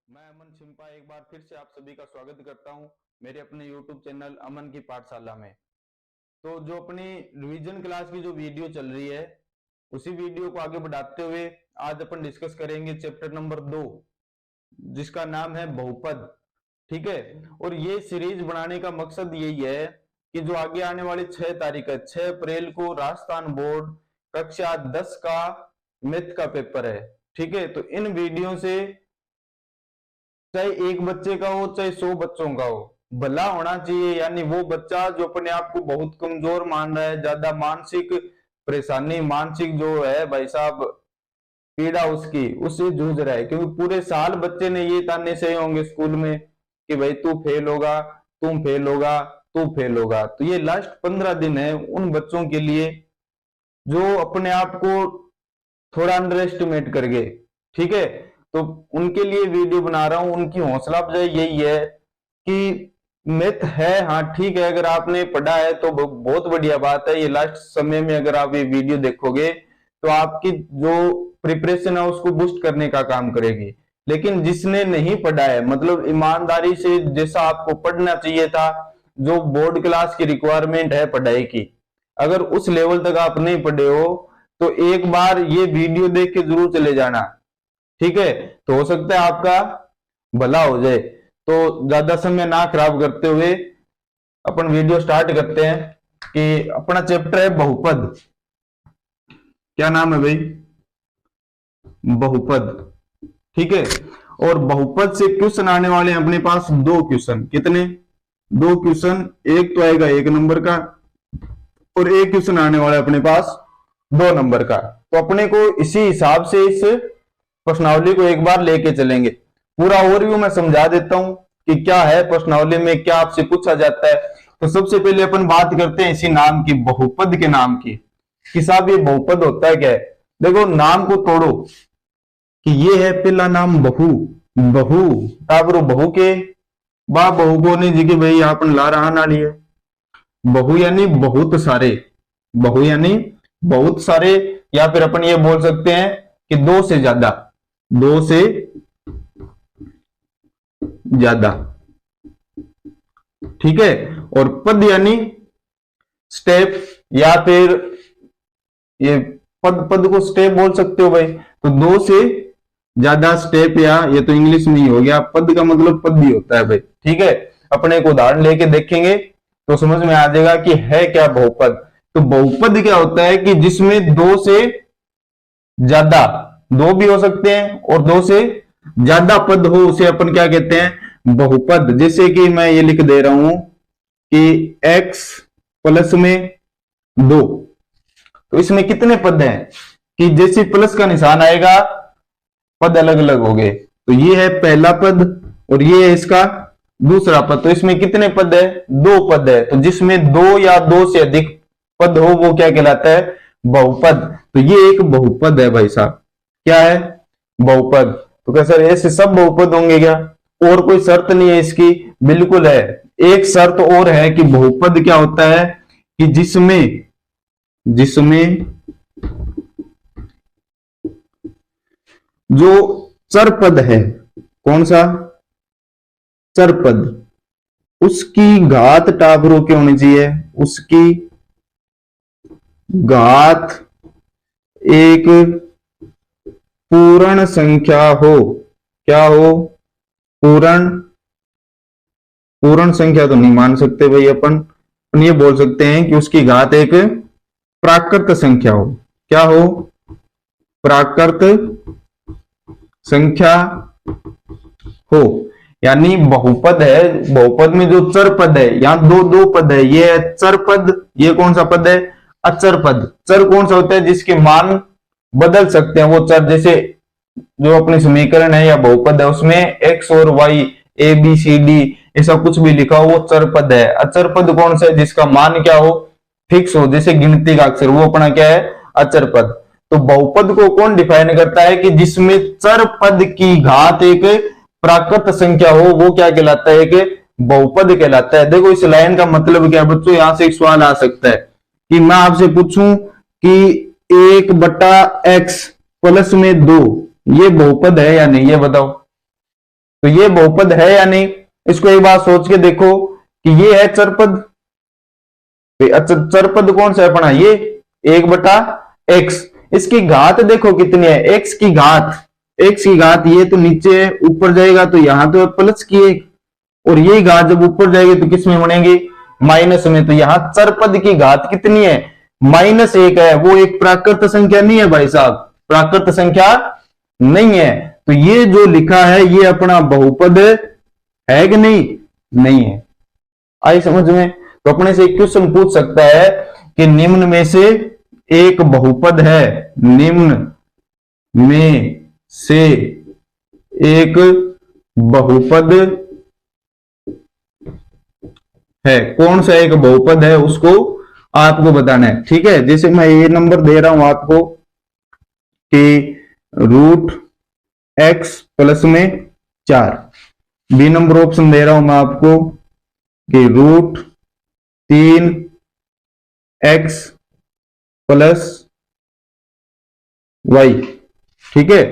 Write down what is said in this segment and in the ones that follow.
मैं अमन छिंपा एक बार फिर से आप सभी का स्वागत करता हूं मेरे अपने YouTube चैनल अमन की पाठशाला में। तो जो अपनी रिवीजन क्लास की जो वीडियो चल रही है उसी वीडियो को आगे बढ़ाते हुए आज अपन डिस्कस करेंगे चैप्टर नंबर 2 जिसका नाम है बहुपद। ठीक है। और ये सीरीज बनाने का मकसद यही है कि जो आगे आने वाली 6 तारीख है 6 अप्रैल को राजस्थान बोर्ड कक्षा 10 का मैथ का पेपर है। ठीक है। तो इन वीडियो से चाहे एक बच्चे का हो चाहे 100 बच्चों का हो भला होना चाहिए। यानी वो बच्चा जो अपने आप को बहुत कमजोर मान रहा है, ज्यादा मानसिक परेशानी, मानसिक जो है भाई साहब पीड़ा उसकी उससे जूझ रहा है, क्योंकि पूरे साल बच्चे ने ये ताने सहे होंगे स्कूल में कि भाई तू फेल होगा, तुम फेल होगा, तू फेल होगा। तो ये लास्ट 15 दिन है उन बच्चों के लिए जो अपने आप को थोड़ा अंडर एस्टिमेट कर गए। ठीक है। तो उनके लिए वीडियो बना रहा हूं। उनकी हौसला अफजाई यही है कि मैथ है, हाँ ठीक है, अगर आपने पढ़ा है तो बहुत बढ़िया बात है। ये लास्ट समय में अगर आप ये वीडियो देखोगे तो आपकी जो प्रिपरेशन है उसको बूस्ट करने का काम करेगी। लेकिन जिसने नहीं पढ़ा है, मतलब ईमानदारी से जैसा आपको पढ़ना चाहिए था, जो बोर्ड क्लास की रिक्वायरमेंट है पढ़ाई की, अगर उस लेवल तक आप नहीं पढ़े हो तो एक बार ये वीडियो देख के जरूर चले जाना। ठीक है। तो हो सकता है आपका भला हो जाए। तो ज्यादा समय ना खराब करते हुए अपन वीडियो स्टार्ट करते हैं कि अपना चैप्टर है बहुपद। क्या नाम है भाई? बहुपद। ठीक है। और बहुपद से क्वेश्चन आने वाले हैं अपने पास 2 क्वेश्चन। कितने? 2 क्वेश्चन। एक तो आएगा 1 नंबर का और एक क्वेश्चन आने वाला है अपने पास 2 नंबर का। तो अपने को इसी हिसाब से इस प्रश्नावली को एक बार लेके चलेंगे। पूरा ओवरव्यू मैं समझा देता हूं कि क्या है प्रश्नावली में, क्या आपसे पूछा जाता है। तो सबसे पहले अपन बात करते हैं इसी नाम की, बहुपद के नाम की, कि साहब ये बहुपद होता है क्या है। देखो नाम को तोड़ो कि ये है पहला नाम बहु। बहु टाबरो बहु के बा बहु को नहीं जी कि भाई आपन ला रहा नाली है। बहु यानी बहुत सारे, बहु यानी बहुत सारे, या फिर अपन ये बोल सकते हैं कि 2 से ज्यादा, 2 से ज्यादा। ठीक है। और पद यानी स्टेप, या फिर ये पद, पद को स्टेप बोल सकते हो भाई। तो 2 से ज्यादा स्टेप, या ये तो इंग्लिश में ही हो गया, पद का मतलब पद ही होता है भाई। ठीक है। अपने एक उदाहरण लेके देखेंगे तो समझ में आ जाएगा कि है क्या बहुपद। तो बहुपद क्या होता है कि जिसमें 2 से ज्यादा, 2 भी हो सकते हैं और 2 से ज्यादा पद हो, उसे अपन क्या कहते हैं? बहुपद। जैसे कि मैं ये लिख दे रहा हूं कि x प्लस में 2। तो इसमें कितने पद हैं कि जैसे प्लस का निशान आएगा पद अलग अलग हो गए। तो ये है पहला पद और ये है इसका दूसरा पद। तो इसमें कितने पद है? 2 पद है। तो जिसमें 2 या 2 से अधिक पद हो वो क्या कहलाता है? बहुपद। तो ये एक बहुपद है भाई साहब। क्या है? बहुपद। तो क्या सर ऐसे सब बहुपद होंगे क्या? और कोई शर्त नहीं है इसकी? बिल्कुल है। एक शर्त और है कि बहुपद क्या होता है कि जिसमें जो चर पद है, कौन सा चर पद, उसकी घात टाबरों की होनी चाहिए। उसकी घात एक पूर्ण संख्या हो। क्या हो? पूर्ण संख्या तो नहीं मान सकते भाई अपन ये बोल सकते हैं कि उसकी घात एक प्राकृत संख्या हो। क्या हो? प्राकृत संख्या हो। यानी बहुपद है, बहुपद में जो चर पद है, यहां 2 पद है, ये है चर पद, ये कौन सा पद है? अचर पद। चर कौन सा होता है? जिसके मान बदल सकते हैं वो चर। जैसे जो अपने समीकरण है या बहुपद है उसमें x और y, a b c d ऐसा कुछ भी लिखा हो वो चर पद है। अचर पद कौन सा है? जिसका मान क्या हो? फिक्स हो, जैसे गिनती का अक्षर, वो अपना क्या है? अचर पद। तो बहुपद को कौन डिफाइन करता है कि जिसमें चर पद की घात एक प्राकृत संख्या हो, वो क्या कहलाता है? एक बहुपद कहलाता है। देखो इस लाइन का मतलब क्या है बच्चों? यहां से एक सवाल आ सकता है कि मैं आपसे पूछूं कि 1/x प्लस में 2 ये बहुपद है या नहीं? ये बताओ। तो ये बहुपद है या नहीं, इसको एक बार सोच के देखो कि ये है चरपद। अच्छा, चरपद कौन सा है अपना, ये 1/x। इसकी घात देखो कितनी है, x की घात ये तो नीचे ऊपर जाएगा तो यहां तो प्लस की 1, और ये घात जब ऊपर जाएगी तो किस में बनेगी, माइनस में। तो यहां चरपद की घात कितनी है, -1 है। वो एक प्राकृत संख्या नहीं है भाई साहब, प्राकृत संख्या नहीं है। तो ये जो लिखा है ये अपना बहुपद है कि नहीं, नहीं है। आई समझ में। तो अपने से एक क्वेश्चन पूछ सकता है कि निम्न में से एक बहुपद है, निम्न में से एक बहुपद है, कौन सा एक बहुपद है उसको आपको बताना है। ठीक है, जैसे मैं ये नंबर दे रहा हूं आपको कि √x प्लस में 4, बी नंबर ऑप्शन दे रहा हूं मैं आपको कि √3x प्लस y। ठीक है,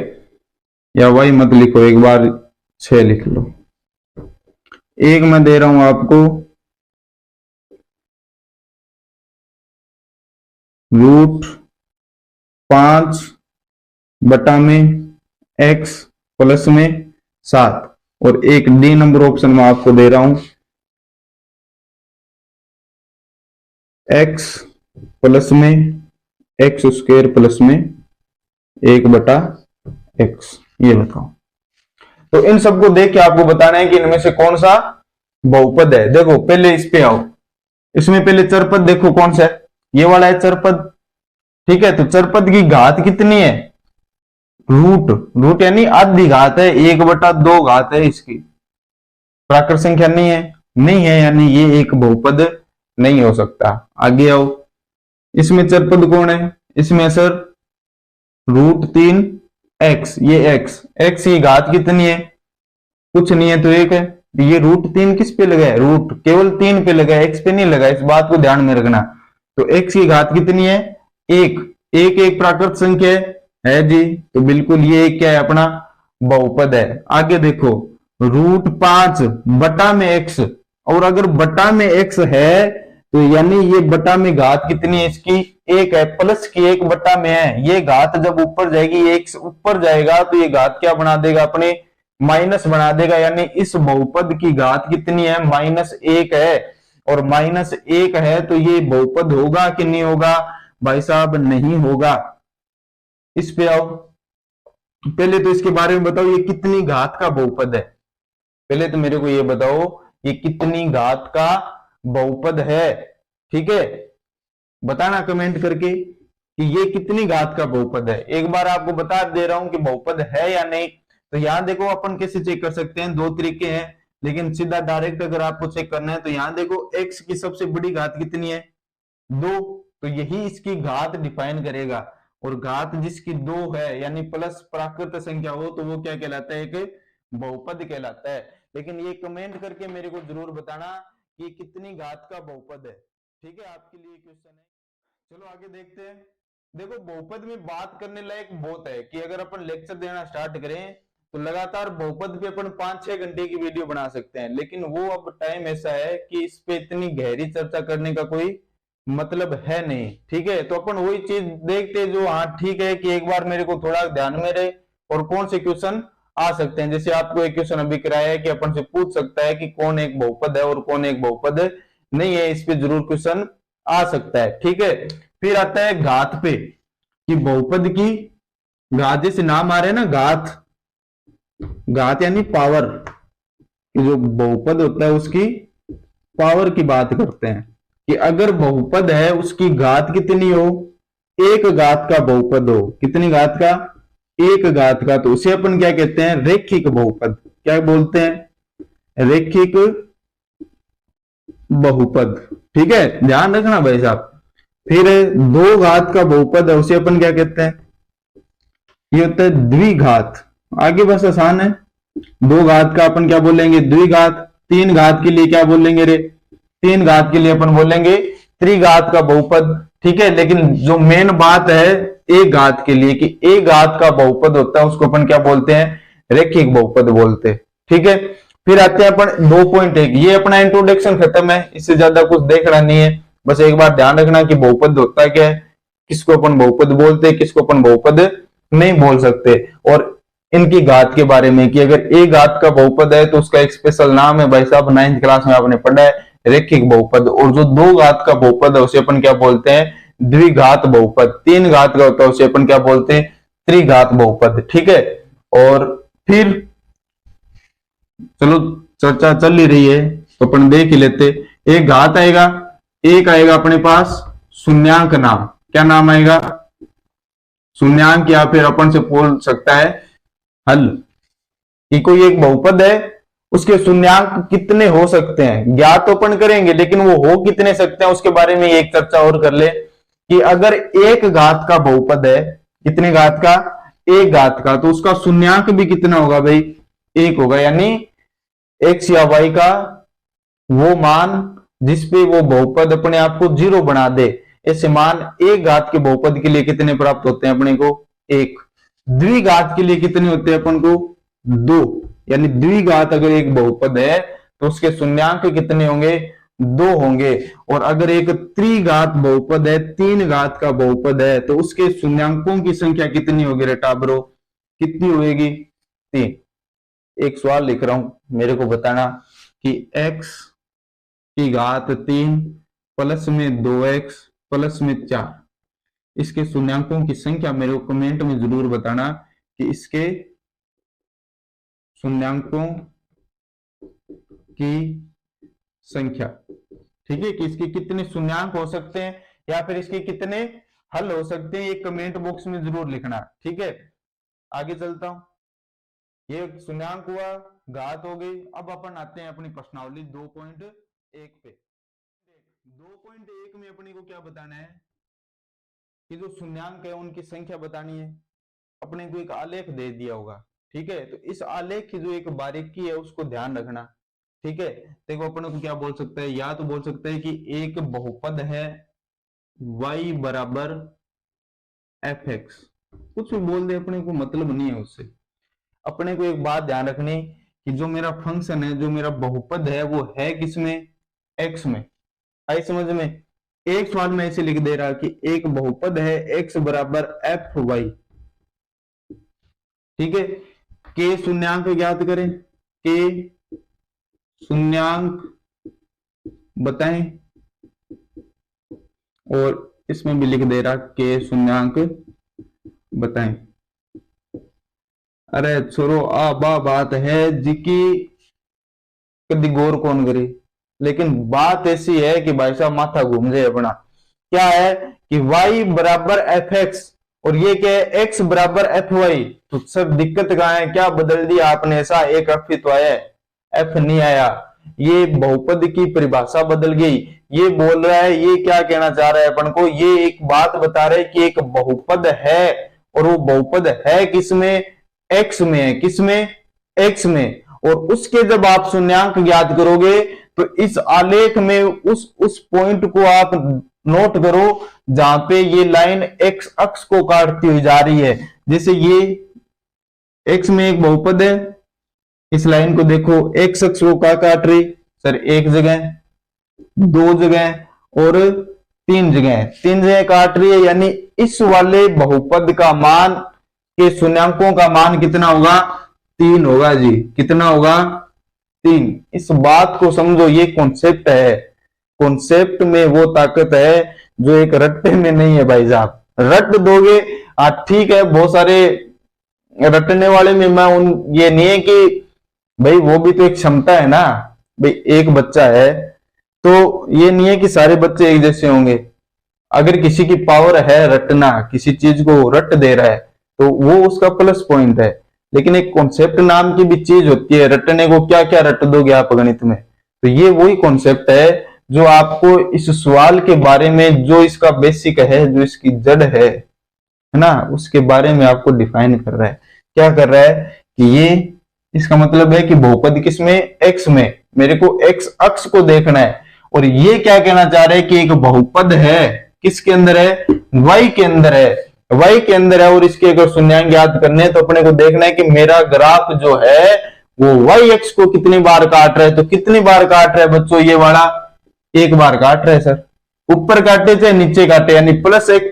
या y मत लिखो, एक बार 6 लिख लो। एक मैं दे रहा हूं आपको √5/x प्लस में 7, और एक डी नंबर ऑप्शन में आपको दे रहा हूं x प्लस में x² प्लस में 1/x। ये बताओ। तो इन सबको देख के आपको बताना है कि इनमें से कौन सा बहुपद है। देखो पहले इस पे आओ, इसमें पहले चरपद देखो कौन सा है, ये वाला है चरपद। ठीक है, तो चरपद की घात कितनी है, रूट यानी आधी घात है, 1/2 घात है इसकी, प्राकृत संख्या नहीं है, नहीं है यानी ये एक बहुपद नहीं हो सकता। आगे आओ, इसमें चरपद कौन है, इसमें सर √3x, ये x की घात कितनी है, कुछ नहीं है तो 1 है। ये √3 किस पे लगा है, रूट केवल 3 पे लगा है, x पे नहीं लगा, इस बात को ध्यान में रखना। तो x की घात कितनी है, 1। एक प्राकृत संख्या है जी, तो बिल्कुल ये क्या है, अपना बहुपद है। आगे देखो √5/x, और अगर बटा में x है तो यानी ये बटा में घात कितनी है इसकी, 1 है, प्लस की 1 बटा में है। ये घात जब ऊपर जाएगी, x ऊपर जाएगा तो ये घात क्या बना देगा, अपने माइनस बना देगा। यानी इस बहुपद की घात कितनी है, -1 है, और -1 है तो ये बहुपद होगा कि नहीं होगा भाई साहब, नहीं होगा। इस पे आओ, पहले तो इसके बारे में बताओ ये कितनी घात का बहुपद है। पहले तो मेरे को ये बताओ ये कितनी घात का बहुपद है। ठीक है, बताना कमेंट करके कि ये कितनी घात का बहुपद है। एक बार आपको बता दे रहा हूं कि बहुपद है या नहीं। तो यहां देखो अपन कैसे चेक कर सकते हैं, 2 तरीके हैं, लेकिन सीधा डायरेक्ट अगर आपको चेक करना है तो यहां देखो x की सबसे बड़ी घात कितनी है, 2, तो यही इसकी घात डिफाइन करेगा। और घात जिसकी 2 है यानी प्लस प्राकृत संख्या हो तो वो क्या कहलाता है, एक बहुपद कहलाता है। लेकिन ये कमेंट करके मेरे को जरूर बताना कि कितनी घात का बहुपद है। ठीक है, आपके लिए क्वेश्चन है। चलो आगे देखते हैं। देखो बहुपद में बात करने लायक बहुत है कि अगर अपन लेक्चर देना स्टार्ट करें तो लगातार बहुपद पे अपन 5-6 घंटे की वीडियो बना सकते हैं, लेकिन वो अब टाइम ऐसा है कि इस पे इतनी गहरी चर्चा करने का कोई मतलब है नहीं। ठीक है, तो अपन वही चीज देखते जो हाँ ठीक है कि एक बार मेरे को थोड़ा ध्यान में रहे और कौन से क्वेश्चन आ सकते हैं। जैसे आपको एक क्वेश्चन अभी कराया है कि अपन से पूछ सकता है कि कौन एक बहुपद है और कौन एक बहुपद नहीं है, इस पे जरूर क्वेश्चन आ सकता है। ठीक है, फिर आता है घात पे कि बहुपद की घात, जैसे नाम आ रहे हैं ना घात यानी पावर, जो बहुपद होता है उसकी पावर की बात करते हैं कि अगर बहुपद है उसकी घात कितनी हो, 1 घात का बहुपद हो, कितनी घात का, 1 घात का, तो उसे अपन क्या कहते हैं, रैखिक बहुपद। क्या बोलते हैं, रैखिक बहुपद। ठीक है, ध्यान रखना भाई साहब। फिर 2 घात का बहुपद है, उसे अपन क्या कहते हैं, ये होता है द्विघात। आगे बस आसान है, 2 घात का अपन क्या बोलेंगे, द्विघात। 3 घात के लिए क्या बोलेंगे रे, 3 घात के लिए अपन बोलेंगे त्रिघात का बहुपद। ठीक है, लेकिन जो मेन बात है 1 घात के लिए कि 1 घात का बहुपद होता है उसको अपन क्या बोलते हैं, रैखिक बहुपद बोलते हैं। ठीक है, फिर आते हैं अपन 2.1। ये अपना इंट्रोडक्शन खत्म है, इससे ज्यादा कुछ देखना नहीं है। बस एक बार ध्यान रखना कि बहुपद होता क्या है, किसको अपन बहुपद बोलते हैं, किसको अपन बहुपद नहीं बोल सकते, और इनकी घात के बारे में कि अगर एक घात का बहुपद है तो उसका एक स्पेशल नाम है, भाई साहब 9th क्लास में आपने पढ़ा है, रैखिक बहुपद। और जो 2 घात का बहुपद है उसे अपन क्या बोलते हैं, द्विघात बहुपद। 3 घात का होता है उसे अपन क्या बोलते हैं, त्रिघात बहुपद। ठीक है, और फिर चलो चर्चा चल ही रही है तो अपन देख ही लेते। एक घात आएगा, एक आएगा अपने पास शून्यांक नाम। क्या नाम आएगा, शून्यांक, या फिर अपन से बोल सकता है हल, कि कोई एक बहुपद है उसके शून्यांक कितने हो सकते हैं, ज्ञात तो अपन करेंगे लेकिन वो हो कितने सकते हैं उसके बारे में एक चर्चा और कर ले। कि अगर एक घात का बहुपद है, कितने घात का, एक घात का, तो उसका शून्यांक भी कितना होगा भाई, 1 होगा। यानी x या y का वो मान जिसपे वो बहुपद अपने आप को 0 बना दे, ऐसे मान एक घात के बहुपद के लिए कितने प्राप्त होते हैं अपने को, 1। द्विघात के लिए कितने होते हैं अपन को, 2। यानी द्विघात अगर एक बहुपद है तो उसके शून्यांक कितने होंगे, 2 होंगे। और अगर एक त्रिघात बहुपद है, 3 घात का बहुपद है, तो उसके शून्यांकों की संख्या कितनी होगी रे टाबरो, कितनी होगी, 3। एक सवाल लिख रहा हूं, मेरे को बताना कि x की घात 3 प्लस में 2x प्लस में 4, इसके शून्यांकों की संख्या मेरे को कमेंट में जरूर बताना कि इसके शून्यांकों की संख्या। ठीक है, कि इसके कितने शून्यांक हो सकते हैं या फिर इसके कितने हल हो सकते हैं, ये कमेंट बॉक्स में जरूर लिखना। ठीक है, आगे चलता हूं। ये शून्यांक हुआ, घात हो गई। अब अपन आते हैं अपनी प्रश्नावली 2.1 पे। 2.1 में अपने को क्या बताना है कि जो शून्यांक है उनकी संख्या बतानी है। अपने को एक आलेख दे दिया होगा, ठीक है, तो इस आलेख की जो एक बारीकी है उसको ध्यान रखना। ठीक है, देखो अपने को क्या बोल सकता है, या तो बोल सकता है कि एक बहुपद है y बराबर fx, कुछ भी बोल दे, अपने को मतलब नहीं है उससे। अपने को एक बात ध्यान रखनी कि जो मेरा फंक्शन है, जो मेरा बहुपद है, वो है किसमें, x में। आई समझ में। एक सवाल में ऐसे लिख दे रहा कि एक बहुपद है x बराबर fy। ठीक है, के शून्यांक ज्ञात करें, के शून्यांक बताएं, और इसमें भी लिख दे रहा के शून्यांक बताएं। अरे छोरो आ बा बात है जिकी कभी गौर कौन करे, लेकिन बात ऐसी है कि भाई साहब माथा घूम जाए अपना। क्या है कि y बराबर fx और ये क्या है, x बराबर fy। तो सब दिक्कत कहां है, क्या बदल दिया आपने, ऐसा एक f ही तो आया, f नहीं आया। ये बहुपद की परिभाषा बदल गई। ये बोल रहा है, ये क्या कहना चाह रहा है अपन को, ये एक बात बता रहे कि एक बहुपद है और वो बहुपद है किसमें, x में है, किसमें, x में। और उसके जब आप शून्यांक ज्ञात करोगे तो इस आलेख में उस पॉइंट को आप नोट करो जहां पे ये लाइन x अक्ष को काटती हुई जा रही है। जैसे ये x में एक बहुपद है, इस लाइन को देखो, x अक्ष को क्या काट रही सर, एक जगह, 2 जगह और 3 जगह, 3 जगह काट रही है। यानी इस वाले बहुपद का मान के शून्यांकों का मान कितना होगा, 3 होगा जी। कितना होगा, 3। इस बात को समझो, ये कॉन्सेप्ट है। कॉन्सेप्ट में वो ताकत है जो एक रट्टे में नहीं है भाई साहब। रट दोगे ठीक है, बहुत सारे रटने वाले में मैं ये नहीं है कि भाई वो भी तो एक क्षमता है ना, भाई एक बच्चा है तो ये नहीं है कि सारे बच्चे एक जैसे होंगे। अगर किसी की पावर है रटना, किसी चीज को रट दे रहा है तो वो उसका प्लस पॉइंट है। लेकिन एक कॉन्सेप्ट नाम की भी चीज होती है, रटने को क्या क्या रट दोगे आप गणित में। तो ये वही कॉन्सेप्ट है जो आपको इस सवाल के बारे में, जो इसका बेसिक है, जो इसकी जड़ है ना, उसके बारे में आपको डिफाइन कर रहा है। क्या कर रहा है कि ये इसका मतलब है कि बहुपद किसमें, x में। मेरे को x अक्ष को देखना है। और ये क्या कहना चाह रहे हैं कि एक बहुपद है, किसके अंदर है, y के अंदर है, y के अंदर है। और इसके अगर शून्यांक ज्ञात करने हैं तो अपने को देखना है कि मेरा ग्राफ जो है वो वाई एक्स को कितनी बार काट रहा है, तो कितनी बार काट रहा है बच्चों, ये वाला एक बार काट रहा है सर। ऊपर काटे चाहे नीचे काटे, यानी प्लस एक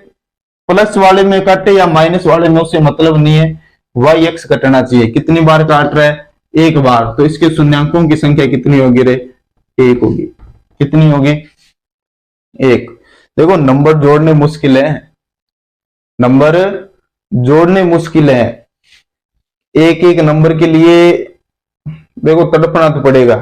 प्लस वाले में काटे या माइनस वाले में, उससे मतलब नहीं है, वाई एक्स कटना चाहिए। कितनी बार काट रहा है, एक बार, तो इसके शून्यांकों की संख्या कितनी होगी रे, एक होगी। कितनी होगी, एक। देखो नंबर जोड़ने मुश्किल है, नंबर जोड़ने मुश्किल है, एक एक नंबर के लिए देखो तड़पना तो पड़ेगा,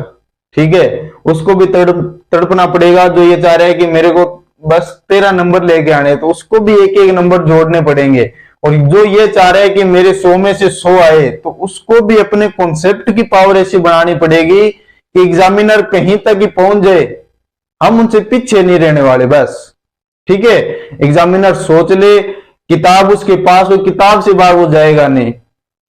ठीक है, उसको भी तड़पना पड़ेगा जो ये चाह रहा है कि मेरे को बस 13 नंबर लेके आने, तो उसको भी एक एक नंबर जोड़ने पड़ेंगे। और जो ये चाह रहा है कि मेरे 100 में से 100 आए, तो उसको भी अपने कॉन्सेप्ट की पावर ऐसी बढ़ानी पड़ेगी कि एग्जामिनर कहीं तक ही पहुंच जाए, हम उनसे पीछे नहीं रहने वाले बस, ठीक है। एग्जामिनर सोच ले, किताब उसके पास हो, किताब से बाहर वो जाएगा नहीं,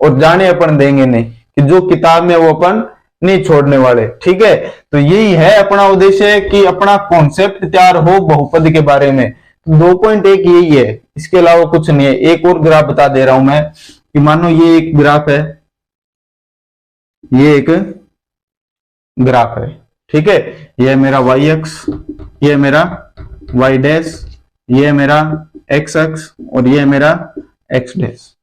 और जाने अपन देंगे नहीं, कि जो किताब में वो अपन नहीं छोड़ने वाले, ठीक है। तो यही है अपना उद्देश्य, कि अपना कॉन्सेप्ट तैयार हो बहुपद के बारे में। 2.1 यही है, इसके अलावा कुछ नहीं है। एक और ग्राफ बता दे रहा हूं मैं, कि मानो ये एक ग्राफ है, ये एक ग्राफ है, ठीक है, ये मेरा वाई एक्स, ये मेरा वाई डैश, ये मेरा एक्स अक्स, और ये मेरा एक्स डैश।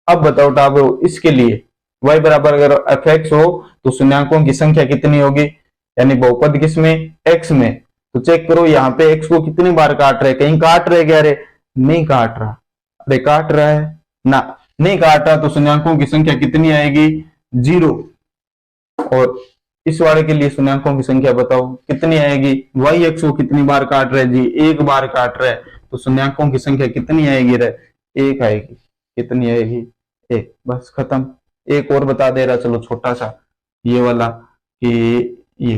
अब बताओ टाबरो, इसके लिए y बराबर अगर एफ एक्स हो तो शून्यांकों की संख्या कितनी होगी, यानी बहुपद किसमें, x में। तो चेक करो यहाँ पे x को कितनी बार काट रहे, कहीं काट रहे क्या रे, नहीं काट रहा, अरे काट रहा है ना, नहीं काट रहा, तो शून्यांकों की संख्या कितनी आएगी, 0। और इस वाले के लिए शून्यांकों की संख्या बताओ कितनी आएगी, वाई एक्स को कितनी बार काट रहे जी, एक बार काट रहे, तो शून्यांकों की संख्या कितनी आएगी रे, एक आएगी। कितनी आएगी, एक, बस खत्म। एक और बता दे रहा, चलो छोटा सा ये वाला, कि ये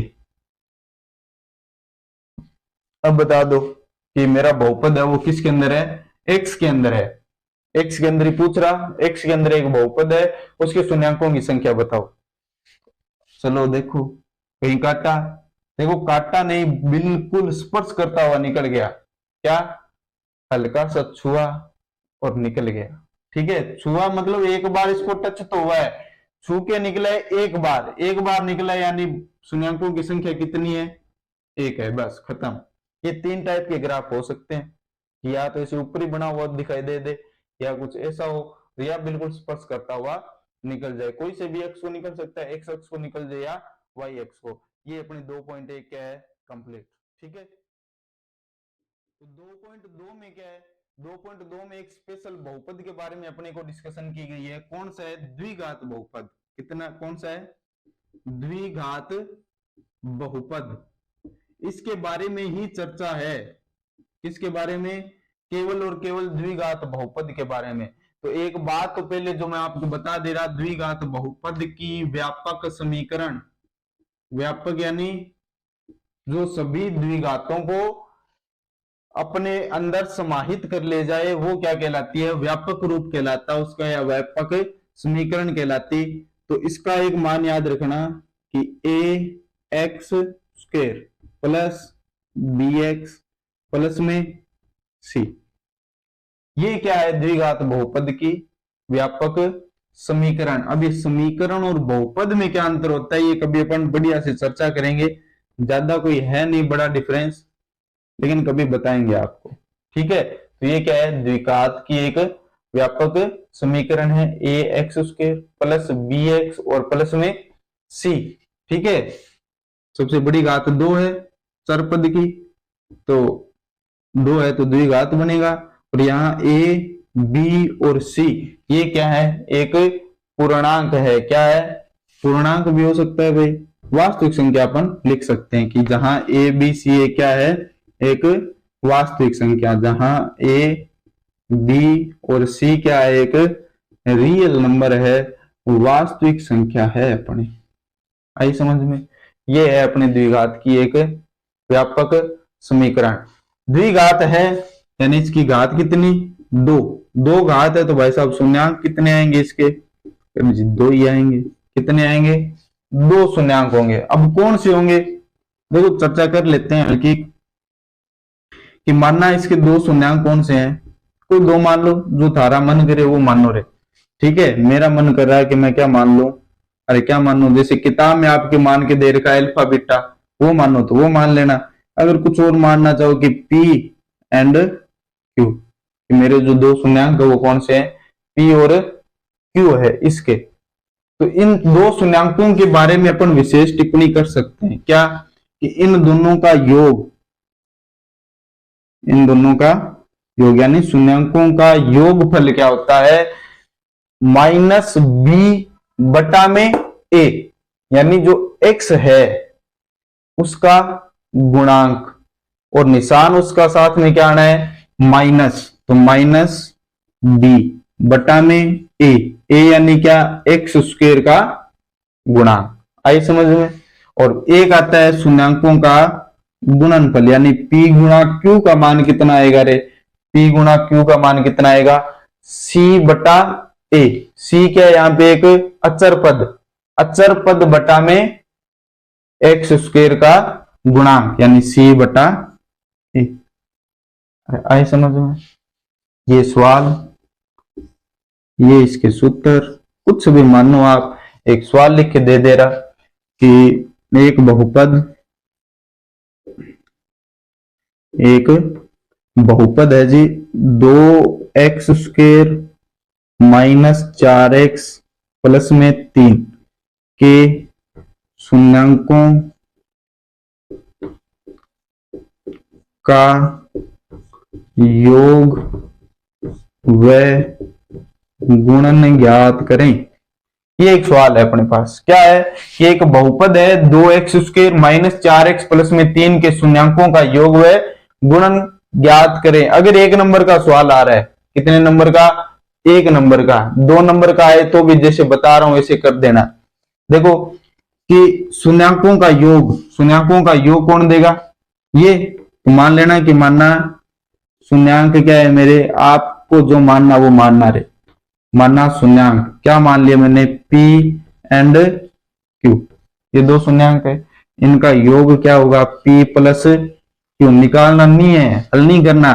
अब बता दो कि मेरा बहुपद है वो किसके अंदर है, एक्स के अंदर है, एक्स के अंदर ही पूछ रहा, एक्स के अंदर एक बहुपद है, उसके शून्यांकों की संख्या बताओ। चलो देखो, कहीं काटा, देखो काटा नहीं, बिल्कुल स्पर्श करता हुआ निकल गया, क्या, हल्का सा छुआ और निकल गया, ठीक है। छुआ मतलब एक बार इसको टच तो हुआ है, छू के निकला है एक बार, एक बार निकला है, यानी शून्यांकों की संख्या कितनी है, एक है, बस खत्म। ये 3 टाइप के ग्राफ हो सकते हैं, या तो ऐसे ऊपरी बना हुआ दिखाई दे, या कुछ ऐसा हो, या बिल्कुल स्पर्श करता हुआ निकल जाए, कोई से भी एक्स को निकल सकता है, एक्स एक्स को निकल जाए या वाई एक्स को। ये अपनी 2.1 क्या है, कंप्लीट, ठीक है। तो 2.2 में क्या है, 2.2 में एक स्पेशल बहुपद के बारे में अपने को डिस्कशन की गई है, कौन सा है, द्विघात बहुपद। कितना, कौन सा है, द्विघात बहुपद, इसके बारे में ही चर्चा है। किसके बारे में, केवल और केवल द्विघात बहुपद के बारे में। तो एक बात तो पहले जो मैं आपको बता दे रहा, द्विघात बहुपद की व्यापक समीकरण, व्यापक यानी जो सभी द्विघातों को अपने अंदर समाहित कर ले जाए, वो क्या कहलाती है, व्यापक रूप कहलाता है उसका, या व्यापक समीकरण कहलाती। तो इसका एक मान याद रखना कि a x square plus b x plus में सी, ये क्या है, द्विघात बहुपद की व्यापक समीकरण। अब ये समीकरण और बहुपद में क्या अंतर होता है, ये कभी अपन बढ़िया से चर्चा करेंगे, ज्यादा कोई है नहीं बड़ा डिफरेंस, लेकिन कभी बताएंगे आपको, ठीक है। तो ये क्या है, द्विघात की एक व्यापक समीकरण है, a x square plus b x और प्लस में सी, ठीक है। सबसे बड़ी घात 2 है चरपद की, तो 2 है तो द्विघात बनेगा। और यहाँ ए बी और सी ये क्या है, एक पूर्णांक है, क्या है, पूर्णांक भी हो सकता है भाई, वास्तविक संख्या अपन लिख सकते हैं, कि जहां ए बी सी ए क्या है, एक वास्तविक संख्या, जहां ए बी और सी क्या है, एक रियल नंबर है, वास्तविक संख्या है अपनी। आई समझ में, ये है अपने द्विघात की एक व्यापक समीकरण। द्विघात है यानी इसकी घात कितनी, 2, 2 घात है तो भाई साहब शून्यांक कितने आएंगे इसके, 2 ही आएंगे। कितने आएंगे, 2 शून्यांक होंगे। अब कौन से होंगे, देखो चर्चा कर लेते हैं हल्की, कि मानना इसके 2 शून्यांक कौन से हैं, कोई 2 मान लो, जो थारा मन करे वो मान लो रे, ठीक है। मेरा मन कर रहा है कि मैं क्या मान लू, अरे क्या मानो, जैसे किताब में आपके मान के दे रखा है अल्फा बीटा, वो मानो तो वो मान लेना। अगर कुछ और मानना चाहो कि P एंड Q, मेरे जो दो शून्यांक वो कौन से हैं, P और Q है इसके, तो इन दो शून्यांकों के बारे में अपन विशेष टिप्पणी कर सकते हैं क्या, कि इन दोनों का योग, इन दोनों का योग यानी शून्यांकों का योगफल क्या होता है, -b/a, यानी जो x है उसका गुणांक, और निशान उसका साथ में क्या आना है, माइनस, तो -b/a, a यानी क्या, x² का गुणांक, आई समझ में। और एक आता है शून्यांकों का गुणनफल, यानी p गुणा q का मान कितना आएगा रे, p गुणा q का मान कितना आएगा, c/a, c क्या है यहाँ पे, एक अचर पद, अचर पद बटा में x² का गुणांक, यानी c/a, आए समझ में। ये सवाल, ये इसके सूत्र, कुछ भी मानो आप, एक सवाल लिख के दे रहा कि एक बहुपद है जी, 2x² -4x प्लस में 3 के शून्यांकों का योग व गुणन ज्ञात करें। ये एक सवाल है अपने पास, क्या है कि एक बहुपद है 2x² -4x प्लस में 3 के शून्यांकों का योग व गुणन ज्ञात करें। अगर 1 नंबर का सवाल आ रहा है, कितने नंबर का, 1 नंबर का, 2 नंबर का आए तो भी जैसे बता रहा हूं ऐसे कर देना। देखो कि शून्यांकों का योग कौन देगा, ये तो मान लेना कि मानना शून्यांक क्या है मेरे, आपको जो मानना वो मानना रे, मानना शून्यांक क्या मान लिया मैंने, P एंड Q, ये दो शून्यांक है, इनका योग क्या होगा, P प्लस Q, निकालना नहीं है, हल नहीं करना।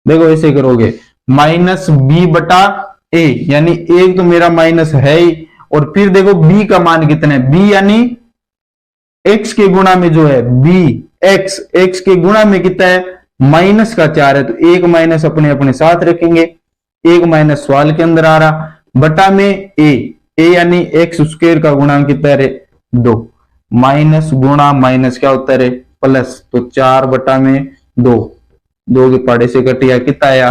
देखो ऐसे करोगे, -b/a, यानी एक तो मेरा माइनस है ही, और फिर देखो b का मान कितना है, b यानी x के गुणा में जो है b, x के गुणा में कितना है, -4 है, तो एक माइनस अपने अपने साथ रखेंगे, एक माइनस सवाल के अंदर आ रहा, बटा में a यानी x² का गुणांक कितना है, 2, माइनस गुणा माइनस क्या होता है, प्लस, तो 4/2, 2 के पाड़े से कट गया, कितना आया,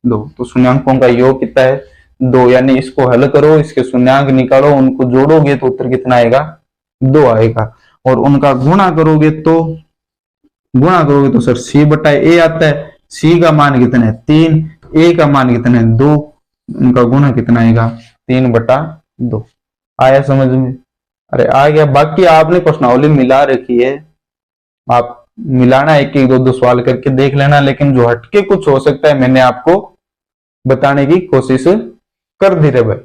2, तो शून्यांकों का योग कितना है, 2, यानी इसको हल करो, इसके शून्यांक निकालो, उनको जोड़ोगे तो उत्तर कितना आएगा, 2 आएगा, और उनका गुणा करोगे तो सर c/a आता है, c का मान कितना है, 3, a का मान कितना है, 2, उनका गुणा कितना आएगा, 3/2, आया समझ में। अरे आ गया, बाकी आपने प्रश्नावली मिला रखी है, आप मिलाना, एक एक दो सवाल करके देख लेना, लेकिन जो हटके कुछ हो सकता है मैंने आपको बताने की कोशिश कर दी रे भाई,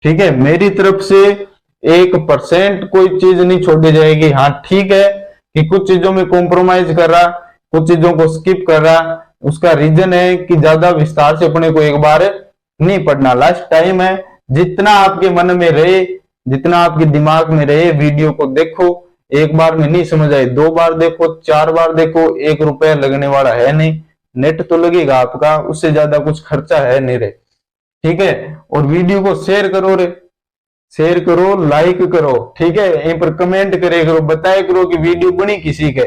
ठीक है। मेरी तरफ से 1% कोई चीज नहीं छोड़ी जाएगी। हाँ ठीक है कि कुछ चीजों में कॉम्प्रोमाइज कर रहा, कुछ चीजों को स्किप कर रहा, उसका रीजन है कि ज्यादा विस्तार से अपने को एक बार नहीं पढ़ना, लास्ट टाइम है, जितना आपके मन में रहे, जितना आपके दिमाग में रहे, वीडियो को देखो, एक बार में नहीं समझ आए 2 बार देखो, 4 बार देखो, 1 रुपया लगने वाला है नहीं, नेट तो लगेगा आपका, उससे ज्यादा कुछ खर्चा है नहीं रे, ठीक है। और वीडियो को शेयर करो रे, शेयर करो, लाइक करो, ठीक है, यहीं पर कमेंट करे करो, बताया करो कि वीडियो बनी किसी के,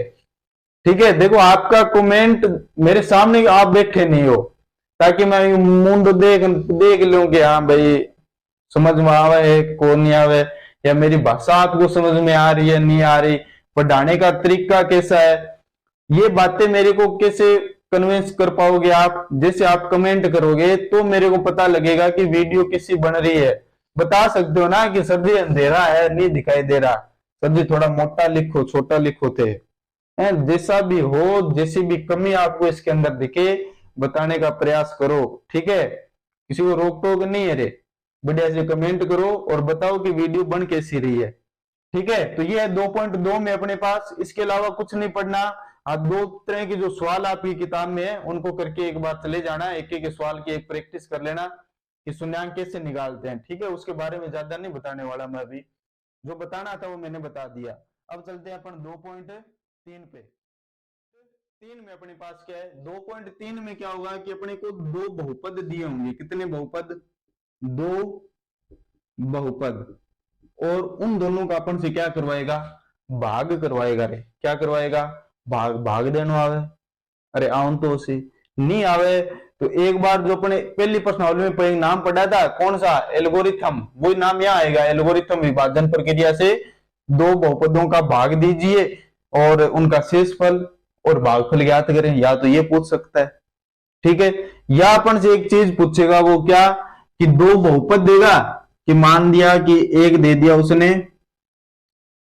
ठीक है। देखो आपका कमेंट मेरे सामने आप बैठे नहीं हो, ताकि मैं मुंड देख लूं कि हाँ भाई समझ में आवे को नहीं आवे, या मेरी भाषा आपको समझ में आ रही है नहीं आ रही, पढ़ाने का तरीका कैसा है, ये बातें मेरे को कैसे कन्विंस कर पाओगे आप, जैसे आप कमेंट करोगे तो मेरे को पता लगेगा कि वीडियो किसी बन रही है। बता सकते हो ना कि सर जी अंधेरा है, नहीं दिखाई दे रहा, सर जी थोड़ा मोटा लिखो, छोटा लिखो थे, जैसा भी हो, जैसी भी कमी आपको इसके अंदर दिखे, बताने का प्रयास करो, ठीक है। किसी को रोक टोक नहीं है रे, बढ़िया से कमेंट करो और बताओ कि वीडियो बन कैसी रही है, ठीक है। तो ये है 2.2 में अपने पास, इसके अलावा कुछ नहीं पढ़ना। आप 2 तरह के जो सवाल आपकी किताब में है उनको करके एक बार चले जाना, एक एक सवाल की एक प्रैक्टिस कर लेना। कि शून्यांक कैसे निकालते हैं। ठीक है, उसके बारे में ज्यादा नहीं बताने वाला मैं अभी, जो बताना था वो मैंने बता दिया। अब चलते हैं अपन 2.3 पे। 3 में अपने पास क्या है, 2.3 में क्या होगा कि अपने को दो बहुपद दिए होंगे। कितने बहुपद, दो बहुपद, और उन दोनों का अपन से क्या करवाएगा, भाग करवाएगा रे। क्या करवाएगा, भाग। भाग देनो आवे, अरे आउन तो उसी नहीं आवे तो एक बार जो अपने पहली प्रश्नावली में पहले नाम पढ़ा था कौन सा, एल्गोरिथम, वही नाम यहाँ आएगा, एल्गोरिथम विभाजन प्रक्रिया से दो बहुपदों का भाग दीजिए और उनका शेषफल और भागफल ज्ञात करें, या तो ये पूछ सकता है। ठीक है, या अपन से एक चीज पूछेगा, वो क्या, कि दो बहुपद देगा, कि मान दिया कि एक दे दिया उसने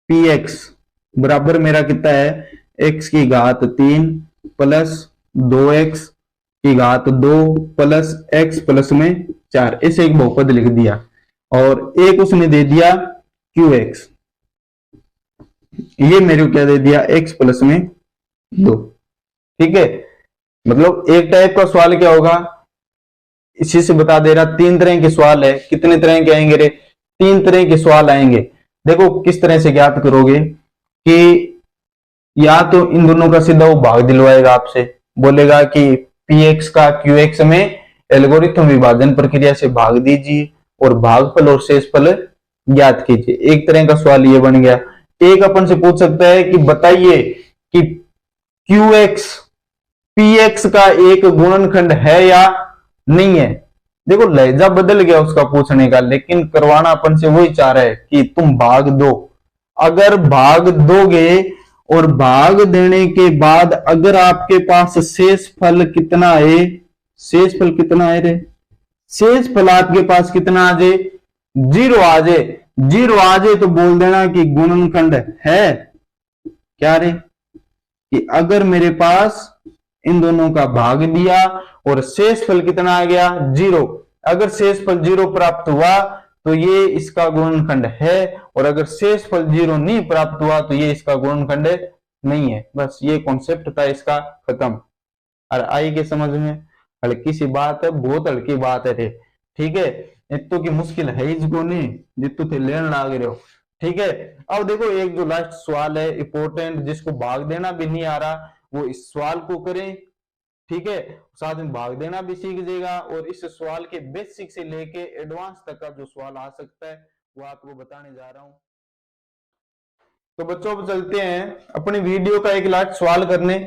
पी एक्स बराबर मेरा कितना है, एक्स की घात 3 प्लस 2x की घात 2 प्लस x प्लस में 4, इसे एक बहुपद लिख दिया। और एक उसने दे दिया qx, ये मेरे को क्या दे दिया, x प्लस में 2। ठीक है, मतलब एक टाइप का सवाल क्या होगा, इसी से बता दे रहा, 3 तरह के सवाल है। कितने तरह के आएंगे रे, 3 तरह के सवाल आएंगे। देखो किस तरह से ज्ञात करोगे, कि या तो इन दोनों का सीधा वो भाग दिलवाएगा आपसे, बोलेगा कि px का qx में एल्गोरिथम विभाजन प्रक्रिया से भाग दीजिए और भागफल और शेषफल ज्ञात कीजिए। एक तरह का सवाल ये बन गया। एक अपन से पूछ सकता है कि बताइए कि qx px का एक गुणनखंड है या नहीं है। देखो लहजा बदल गया उसका पूछने का, लेकिन करवाना अपन से वही चाह रहा है कि तुम भाग दो। अगर भाग दोगे और भाग देने के बाद अगर आपके पास शेषफल कितना है, शेषफल कितना है रे, शेषफल आपके पास कितना आ जाए, 0 आ जाए। 0 आ जाए तो बोल देना कि गुणनखंड है। क्या रे, कि अगर मेरे पास इन दोनों का भाग दिया और शेषफल कितना आ गया, 0, अगर शेषफल 0 प्राप्त हुआ तो ये इसका गुणनखंड है, और अगर शेषफल 0 नहीं प्राप्त हुआ तो ये इसका गुणनखंड नहीं है। बस ये कॉन्सेप्ट था इसका, खत्म। और आई के समझ में, हल्की सी बात है, बहुत हल्की बात है रे। ठीक है, इतो की मुश्किल है इसको नहीं, जितु थे लेन लाग रहे हो। ठीक है, अब देखो एक जो लास्ट सवाल है इंपॉर्टेंट, जिसको भाग देना भी नहीं आ रहा वो इस सवाल को करें। ठीक है, साथ में भाग देना भी सीख जाएगा, और इस सवाल के बेसिक से लेके एडवांस तक का जो सवाल आ सकता है वो आपको बताने जा रहा हूं। तो बच्चों अब चलते हैं अपनी वीडियो का एक लास्ट सवाल करने।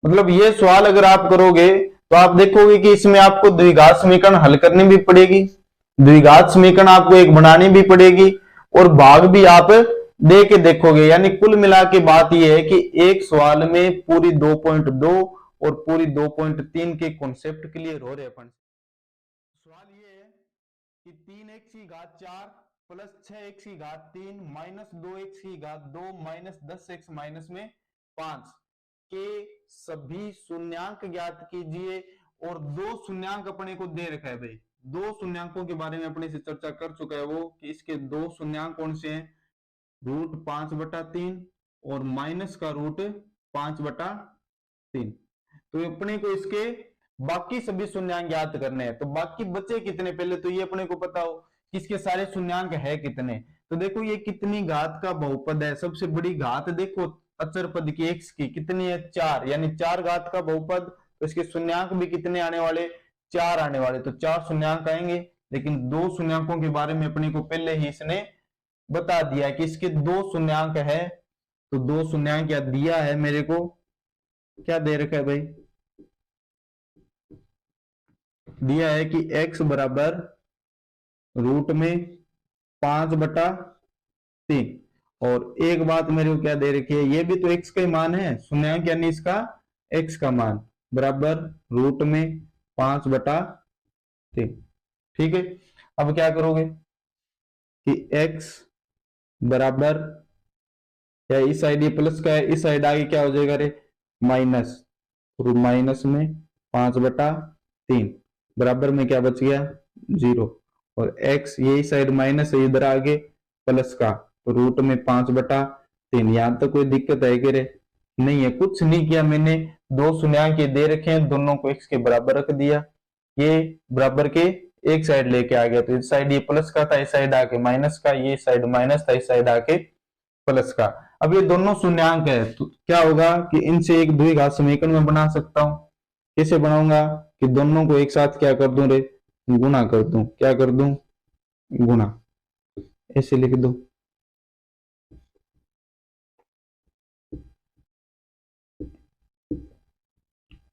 मतलब ये सवाल अगर आप करोगे तो आप देखोगे कि इसमें आपको द्विघात समीकरण हल करनी भी पड़ेगी, द्विघात समीकरण आपको एक बनानी भी पड़ेगी, और भाग भी आप दे के देखोगे। यानी कुल मिला के बात यह है कि एक सवाल में पूरी 2.2 और पूरी 2.3 के कॉन्सेप्ट क्लियर हो रहे अपन। सवाल ये है कि 3x की घात 4 प्लस 6x की घात 3 माइनस 2x की घात 2 माइनस 10x माइनस में 5 के सभी शून्यांक ज्ञात कीजिए। और दो शून्यांक अपने को दे रखा है भाई, दो शून्यांकों के बारे में अपने से चर्चा कर चुका है वो, कि इसके दो शून्यांक कौन से हैं, √5/3 और माइनस का √5/3। तो अपने को इसके बाकी सभी शून्यांक ज्ञात करने हैं। तो बाकी बचे कितने, पहले तो ये अपने को पता हो कि इसके सारे शून्यांक है कितने। तो देखो ये कितनी घात का बहुपद है, सबसे बड़ी घात देखो अचर पद की x की कितनी है, 4, यानी 4 घात का बहुपद। तो इसके शून्यांक भी कितने आने वाले, 4 आने वाले। तो 4 शून्यांक आएंगे, लेकिन दो शून्यांकों के बारे में अपने को पहले ही इसने बता दिया कि इसके दो शून्यांक है। तो दो शून्यांक क्या दिया है मेरे को, क्या दे रखा है भाई, दिया है कि x बराबर √5/3। और एक बात मेरे को क्या दे रखी है, ये भी तो x का ही मान है, शून्यांक यानी इसका x का मान बराबर √5/3। ठीक है, अब क्या करोगे कि x बराबर, या इस साइड ये प्लस का है, इस साइड आगे क्या हो जाएगा रे, माइनस, माइनस में 5/3 बराबर में क्या बच गया, 0। और x यही साइड माइनस है, इधर आगे प्लस का, तो √5/3। यहां तक कोई दिक्कत है कि रे, नहीं है, कुछ नहीं किया मैंने, दो शून्यांक दे रखे हैं, दोनों को x के बराबर रख दिया, ये बराबर के एक साइड लेके आ गया, तो इस साइड ये प्लस का था, इस साइड आके माइनस का, ये साइड माइनस था, इस साइड आके प्लस का। अब ये दोनों शून्यांक है, तो क्या होगा कि इनसे एक द्विघात समीकरण में बना सकता हूं। कैसे बनाऊंगा कि दोनों को एक साथ क्या कर दूं रे, गुणा कर दूं। क्या कर दूं? गुणा। ऐसे लिख दो।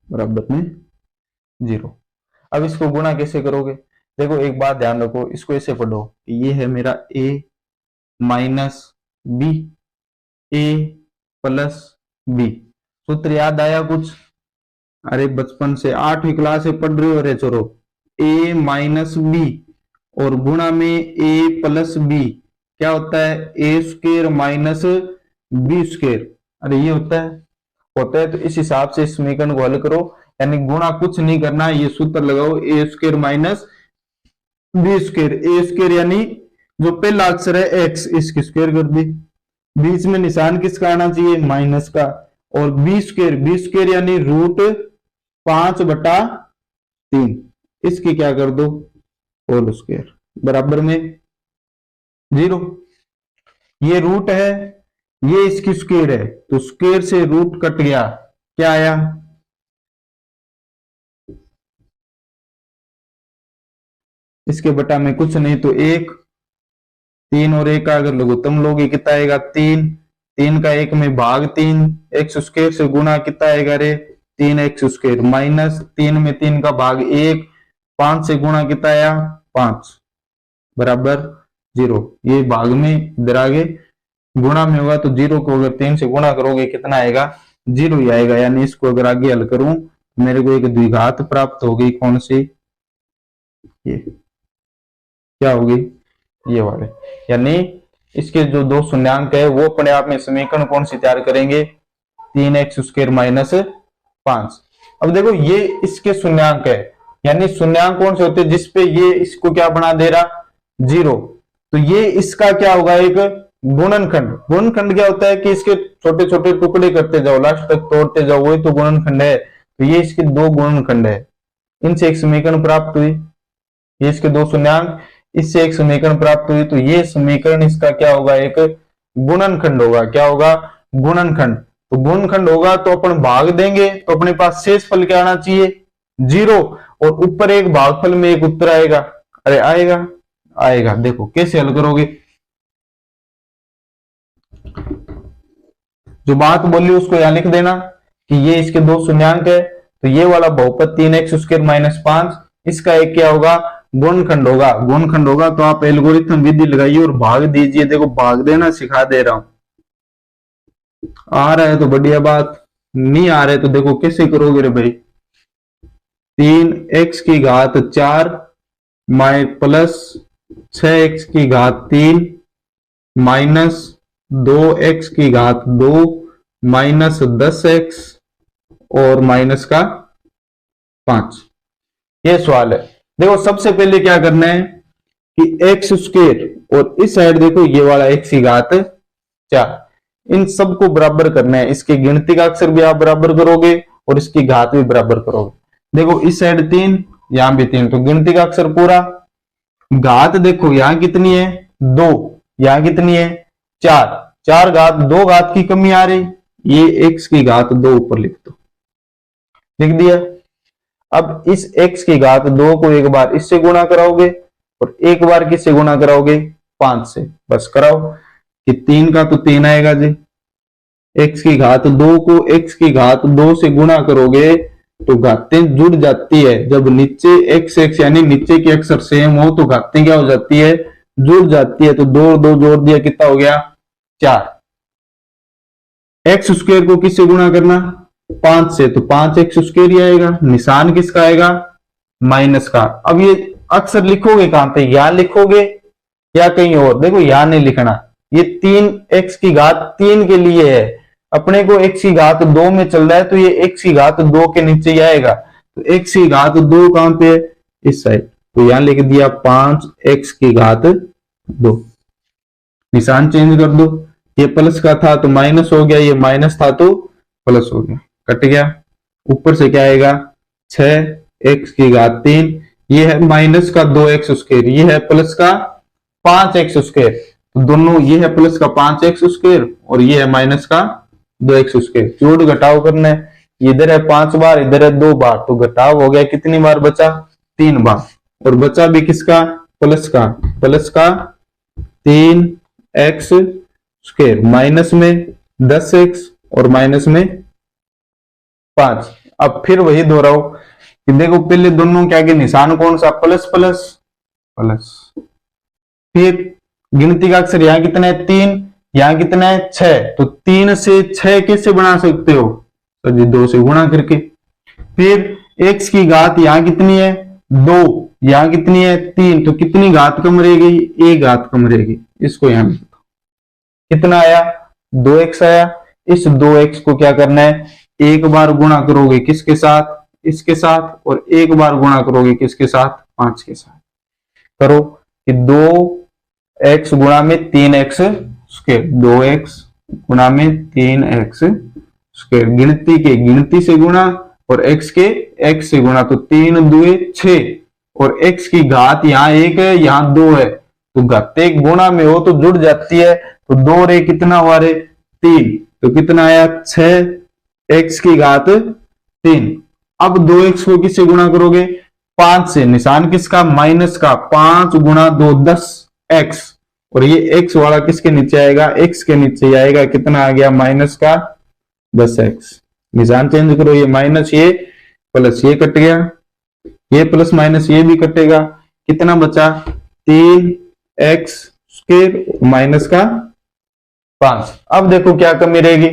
बराबर में 0। अब इसको गुणा कैसे करोगे? देखो एक बात ध्यान रखो, इसको ऐसे पढ़ो, ये है मेरा a minus B, A plus B. सूत्र याद आया कुछ? अरे बचपन से 8वीं क्लास से पढ़ रहे हो रे छोरो। a माइनस बी और गुणा में a प्लस बी क्या होता है? ए स्क्र माइनस बी स्क्र। अरे ये होता है। तो इस हिसाब से इस समीकरण को हल करो, यानी गुणा कुछ नहीं करना, ये सूत्र लगाओ, ए स्क्र माइनस बी स्क्र। ए स्क्र यानी जो पहला अक्षर है एक्स, इसकी स्क्वायर कर दी, बीच में निशान किसका आना चाहिए? माइनस का। और बी स्क्वायर यानी रूट 5/3, इसकी क्या कर दो? होल स्क्वायर, बराबर में 0। ये रूट है, ये इसकी स्क्वायर है, तो स्क्वायर से रूट कट गया, क्या आया? इसके बटा में कुछ नहीं, तो 1। 3 और 1 का अगर लघुत्तम लोगे कितना आएगा? 3। 3 का 1 में भाग 3, एक्स स्क्वायर से गुणा कितना आएगा रे? 3x² माइनस 3 में 3 का भाग 1, 5 से गुणा कितना आया? 5 बराबर 0। ये भाग में इधर आगे गुणा में होगा, तो 0 को अगर 3 से गुणा करोगे कितना आएगा? 0 ही आएगा। यानी इसको अगर आगे हल करूं मेरे को एक द्विघात प्राप्त होगी। कौन सी? ये क्या होगी? ये वाले। यानी इसके जो दो शून्यांक है वो अपने आप में समीकरण कौन सी तैयार करेंगे? 3x² minus 5। अब देखो ये इसके शून्यांक है, यानी शून्यांक कौन से होते हैं? जिसपे ये इसको क्या बना दे रहा? 0। तो ये इसका क्या होगा? एक गुणनखंड। गुणनखंड क्या होता है कि इसके छोटे छोटे टुकड़े करते जाओ, लास्ट तक तोड़ते जाओ, वही तो गुणनखंड है। तो ये इसके दो गुणनखंड है, इनसे एक समीकरण प्राप्त हुई। ये इसके दो शून्यांक, इससे एक समीकरण प्राप्त हुई, तो ये समीकरण इसका क्या होगा? एक गुणनखंड होगा। क्या होगा? गुणनखंड। तो गुणनखंड होगा तो अपन भाग देंगे, तो अपने पास शेषफल क्या आना चाहिए? 0। और ऊपर एक भागफल में एक उत्तर आएगा। अरे आएगा, आएगा। देखो कैसे हल करोगे? जो बात बोली उसको यहां लिख देना कि ये इसके दो शून्यांक है, तो ये वाला बहुपद 3x² माइनस 5, इसका एक क्या होगा? गुणनखंड होगा। गुणनखंड होगा तो आप एल्गोरिथम विधि लगाइए और भाग दीजिए। देखो भाग देना सिखा दे रहा हूं। आ रहा है तो बढ़िया बात, नहीं आ रहा है तो देखो कैसे करोगे रे भाई। 3x⁴ माइ plus 6x⁴ minus 2x⁴ minus 10x और माइनस का 5। ये सवाल है। देखो सबसे पहले क्या करना है कि x² और इस साइड देखो ये वाला x⁴, इन सबको बराबर करना है। इसके गिनती का अक्षर भी आप बराबर करोगे और इसकी घात भी बराबर करोगे। देखो इस साइड 3, यहां भी 3, तो गिनती का अक्षर पूरा। घात देखो यहां कितनी है? 2, यहां कितनी है? 4। 4 घात, 2 घात की कमी आ रही, ये x⁴ ऊपर लिख दो। लिख दिया। अब इस x⁴ को एक बार इससे गुणा कराओगे और एक बार किससे गुणा कराओगे? 5 से। बस कराओ कि 3 का तो 3 आएगा जी। x⁴ को x⁴ से गुणा करोगे तो घातें जुड़ जाती है। जब नीचे x यानी नीचे के अक्षर सेम हो तो घातें क्या हो जाती है? जुड़ जाती है। तो 2 2 जोड़ दिया, कितना हो गया? 4। x² को किससे गुणा करना? 5 से, तो 5x² ही आएगा। निशान किसका आएगा? माइनस का। अब ये अक्षर लिखोगे कहां पे? यहां लिखोगे या कहीं और? देखो यहां नहीं लिखना, ये 3x⁴ के लिए है। अपने को x⁴ में चल रहा है तो ये x⁴ के नीचे ही आएगा। तो x⁴ कहां पे है? इस साइड। तो यहां लिख दिया 5x⁴। निशान चेंज कर दो, ये प्लस का था तो माइनस हो गया, ये माइनस था तो प्लस हो गया, कट गया। ऊपर से क्या आएगा? 6x⁴, ये है माइनस का 2x², ये है प्लस का 5x²। तो दोनों, ये है प्लस का 5x² और ये है माइनस का 2x²। जोड़ घटाव करना है, इधर है 5 बार, इधर है 2 बार, तो घटाव हो गया कितनी बार बचा, 3 बार। और बचा भी किसका, प्लस का 3x², माइनस में 10x और माइनस में 5। अब फिर वही दोहराओ कि देखो पहले दोनों के आगे निशान कौन सा, प्लस प्लस प्लस। फिर गिनती का अक्षर यहां कितना है, 3, यहां कितना है, 6। तो 3 से 6 कैसे बना सकते हो, तो जी 2 से गुणा करके। फिर x की घात यहां कितनी है, 2, यहां कितनी है, 3, तो कितनी घात कम रहेगी, एक घात कम रहेगी। इसको यहां कितना आया, 2x आया। इस 2x को क्या करना है, एक बार गुणा करोगे किसके साथ, इसके साथ, और एक बार गुणा करोगे किसके साथ, 5 के साथ। करो कि 2x गुणा में 3x², 2x गुणा में 3x², गिनती के गिनती से गुणा और x के x से गुणा, तो 3 2 6, और x की घात यहाँ 1 है, यहाँ 2 है, तो घाते गुणा में हो तो जुड़ जाती है। तो 2 रे कितना हुआ रे, 3, तो कितना आया, 6x की घात 3। अब 2x को किससे गुणा करोगे, 5 से, निशान किसका, माइनस का, 5 गुणा 2 10x, और ये x वाला किसके नीचे आएगा, x के नीचे आएगा, कितना आ गया, माइनस का 10x। निशान चेंज करो, ये माइनस ये प्लस ये कट गया, ये प्लस माइनस ये भी कटेगा, कितना बचा, 3x² माइनस का 5। अब देखो क्या कमी रहेगी,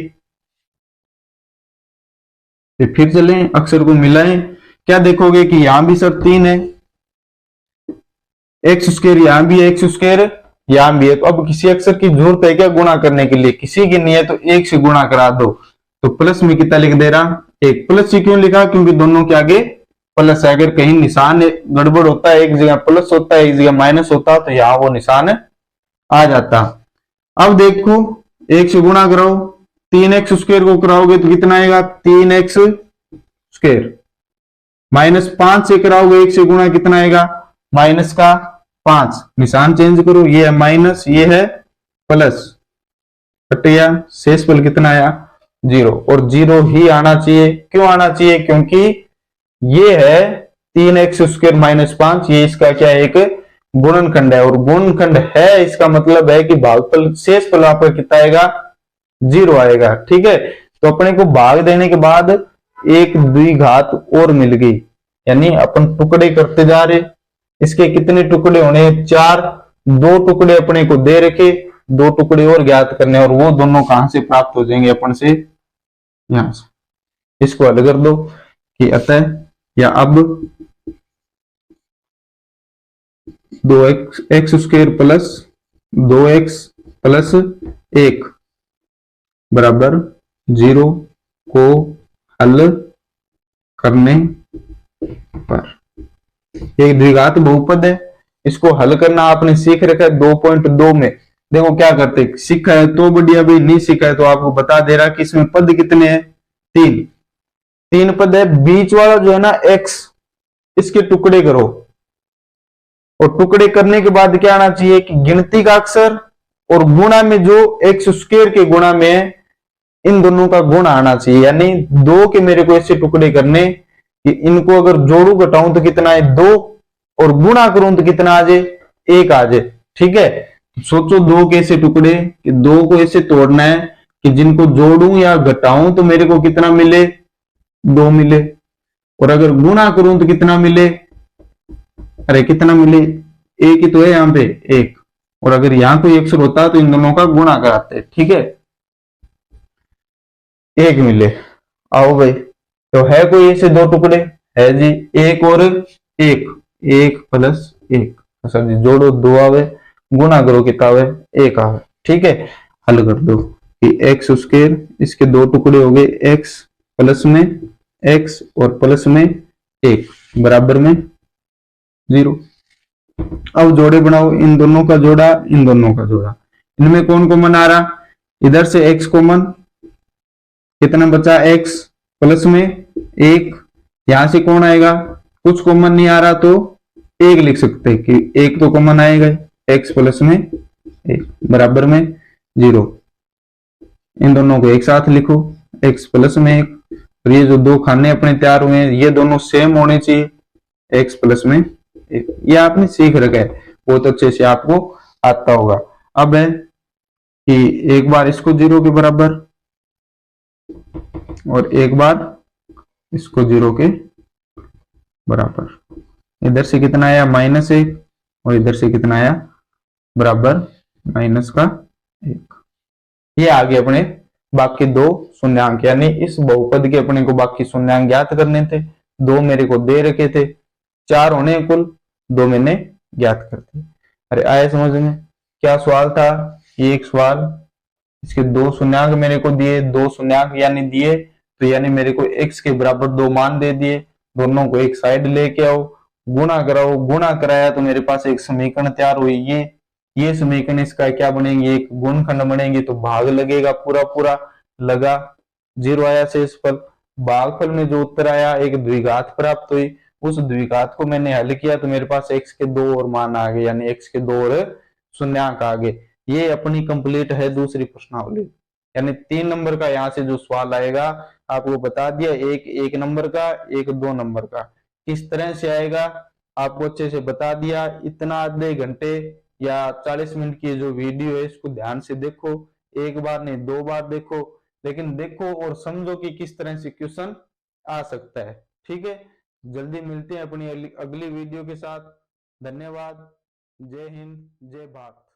फिर चलें अक्षर को मिलाएं। क्या देखोगे कि यहां भी सर 3 है, x², यहां भी x², यहां भी है। तो अब किसी अक्षर की जरूरत है क्या गुणा करने के लिए, किसी की नहीं है, तो 1 से गुणा करा दो। तो प्लस में कितना लिख दे रहा, 1। प्लस से क्यों लिखा, क्योंकि दोनों के आगे प्लस है। अगर कहीं निशान गड़बड़ होता है, एक जगह प्लस होता है, एक जगह माइनस होता है, तो यहां वो निशान आ जाता। अब देखो 1 से गुणा कराओ, 3x² को कराओगे तो कितना आएगा, 3x², माइनस 5 से कराओगे 1 से गुणा, कितना आएगा, माइनस का 5। निशान चेंज करो, ये है माइनस, ये है प्लस, कट गया, शेषफल कितना आया, 0। और 0 ही आना चाहिए। क्यों आना चाहिए, क्योंकि ये है 3x² माइनस 5, ये इसका क्या है, एक गुणनखंड है, और गुणनखंड है, इसका मतलब है कि भागफल शेषफल आपका कितना आएगा, 0 आएगा। ठीक है, तो अपने को भाग देने के बाद एक द्विघात और मिल गई, यानी अपन टुकड़े करते जा रहे। इसके कितने टुकड़े होने, 4, 2 टुकड़े अपने को दे रखे, 2 टुकड़े और ज्ञात करने, और वो दोनों कहां से प्राप्त हो जाएंगे, अपन से यहां से। इसको हल कर दो कि अतः या अब 2x² प्लस 2x प्लस 1 बराबर 0 को हल करने पर, एक द्विघात बहुपद है, इसको हल करना आपने सीख रखा है 2.2 में। देखो क्या करते, सीखा है तो बढ़िया, भाई नहीं सीखा है तो आपको बता दे रहा कि इसमें पद कितने हैं, 3 पद है। बीच वाला जो है ना x, इसके टुकड़े करो, और टुकड़े करने के बाद क्या आना चाहिए कि गिनती का अक्षर और गुणा में जो x² के गुणा में है, इन दोनों का गुण आना चाहिए। यानी 2 के मेरे को ऐसे टुकड़े करने कि इनको अगर जोड़ू घटाऊं तो कितना है, 2, और गुणा करूं तो कितना आ जाए, 1 आ जाए। ठीक है, सोचो 2 के ऐसे टुकड़े कि 2 को ऐसे तोड़ना है कि जिनको जोड़ूं या घटाऊं तो मेरे को कितना मिले, 2 मिले, और अगर गुणा करूं तो कितना मिले, अरे कितना मिले, 1 ही तो है यहां पे, 1, और अगर यहां कोई अक्षर होता तो इन दोनों का गुणा कराते। ठीक है, 1 मिले। आओ भाई, तो है कोई ऐसे 2 टुकड़े, है जी, 1 और 1, 1 प्लस 1, अच्छा जी, जोड़ो 2 आवे, गुणा करो कितना आवे, 1 आवे। ठीक है, हल कर दो कि x², इसके 2 टुकड़े हो गए, x प्लस में x और प्लस में 1 बराबर में 0। अब जोड़े बनाओ, इन दोनों का जोड़ा, इन दोनों का जोड़ा, इनमें कौन कॉमन आ रहा, इधर से x कॉमन, कितना बचा, x प्लस में 1, यहां से कौन आएगा, कुछ कॉमन नहीं आ रहा तो एक लिख सकते हैं कि एक तो कॉमन आएगा, एक्स प्लस में एक बराबर में 0। इन दोनों को एक साथ लिखो, एक्स प्लस में एक, और ये जो दो खाने अपने तैयार हुए हैं ये दोनों सेम होने चाहिए, एक्स प्लस में एक। ये आपने सीख रखा है, बहुत अच्छे से आपको आता होगा। अब है कि एक बार इसको 0 के बराबर और एक बार इसको 0 के बराबर। इधर से कितना आया -1 और इधर से कितना आया बराबर -1। ये आगे अपने बाकी दो शून्यांक, यानी इस बहुपद के अपने को बाकी शून्यांक ज्ञात करने थे। दो मेरे को दे रखे थे, 4 होने कुल, दो मैंने ज्ञात कर दिए। अरे आया समझ में? क्या सवाल था? ये एक सवाल, इसके दो शून्यांक मेरे को दिए, दो शून्यांक यानी दिए तो यानी मेरे को x के बराबर दो मान दे दिए। दोनों को एक साइड लेके आओ, गुणा कराओ, गुणा कराया तो मेरे पास एक समीकरण तैयार हुई। ये समीकरण इसका क्या बनेंगे? एक गुणनखंड बनेंगे, तो भाग लगेगा पूरा पूरा लगा, 0 आया शेषफल। भागफल में जो उत्तर आया एक द्विघात प्राप्त हुई, उस द्विघात को मैंने हल किया तो मेरे पास x के दो और मान आ गए, यानी x के दो और शून्यांक आ गए। ये अपनी कंप्लीट है दूसरी प्रश्नावली। यानी 3 नंबर का यहाँ से जो सवाल आएगा आपको बता दिया, एक 1 नंबर का, एक 2 नंबर का। किस तरह से आएगा आपको अच्छे से बता दिया। इतना आधे घंटे या 40 मिनट की जो वीडियो है इसको ध्यान से देखो, एक बार नहीं 2 बार देखो, लेकिन देखो और समझो कि किस तरह से क्वेश्चन आ सकता है। ठीक है, जल्दी मिलते हैं अपनी अगली वीडियो के साथ। धन्यवाद। जय हिंद, जय भारत।